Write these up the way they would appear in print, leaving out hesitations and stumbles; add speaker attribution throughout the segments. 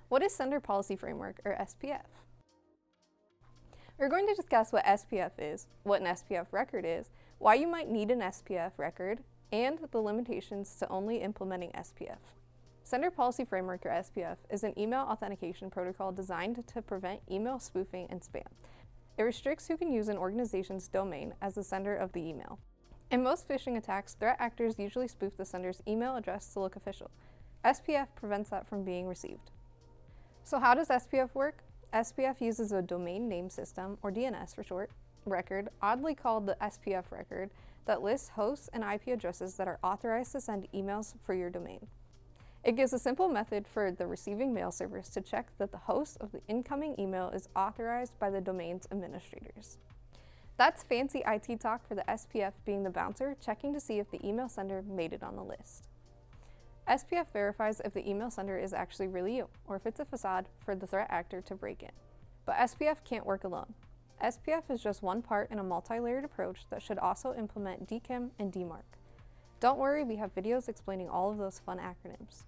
Speaker 1: What is Sender Policy Framework, or SPF? We're going to discuss what SPF is, what an SPF record is, why you might need an SPF record, and the limitations to only implementing SPF. Sender Policy Framework, or SPF, is an email authentication protocol designed to prevent email spoofing and spam. It restricts who can use an organization's domain as the sender of the email. In most phishing attacks, threat actors usually spoof the sender's email address to look official. SPF prevents that from being received. So how does SPF work? SPF uses a domain name system, or DNS for short, record, oddly called the SPF record, that lists hosts and IP addresses that are authorized to send emails for your domain. It gives a simple method for the receiving mail servers to check that the host of the incoming email is authorized by the domain's administrators. That's fancy IT talk for the SPF being the bouncer checking to see if the email sender made it on the list. SPF verifies if the email sender is actually really you, or if it's a facade for the threat actor to break in. But SPF can't work alone. SPF is just one part in a multi-layered approach that should also implement DKIM and DMARC. Don't worry, we have videos explaining all of those fun acronyms.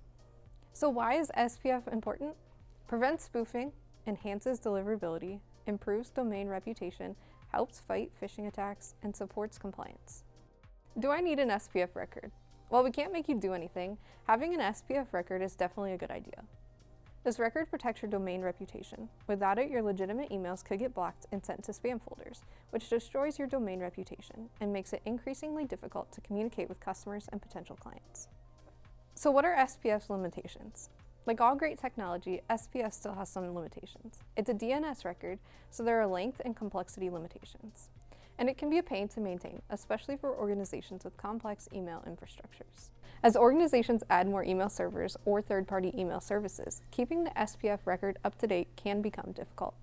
Speaker 1: So why is SPF important? Prevents spoofing, enhances deliverability, improves domain reputation, helps fight phishing attacks, and supports compliance. Do I need an SPF record? While we can't make you do anything, having an SPF record is definitely a good idea. This record protects your domain reputation. Without it, your legitimate emails could get blocked and sent to spam folders, which destroys your domain reputation and makes it increasingly difficult to communicate with customers and potential clients. So what are SPF's limitations? Like all great technology, SPF still has some limitations. It's a DNS record, so there are length and complexity limitations. And it can be a pain to maintain, especially for organizations with complex email infrastructures. As organizations add more email servers or third-party email services, keeping the SPF record up to date can become difficult.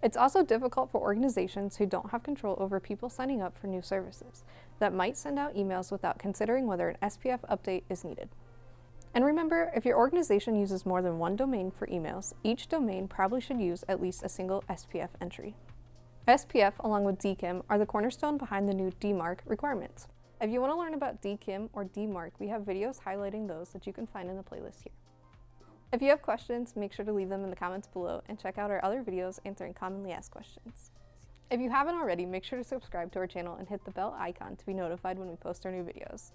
Speaker 1: It's also difficult for organizations who don't have control over people signing up for new services that might send out emails without considering whether an SPF update is needed. And remember, if your organization uses more than one domain for emails, each domain probably should use at least a single SPF entry. SPF, along with DKIM, are the cornerstone behind the new DMARC requirements. If you want to learn about DKIM or DMARC, we have videos highlighting those that you can find in the playlist here. If you have questions, make sure to leave them in the comments below and check out our other videos answering commonly asked questions. If you haven't already, make sure to subscribe to our channel and hit the bell icon to be notified when we post our new videos.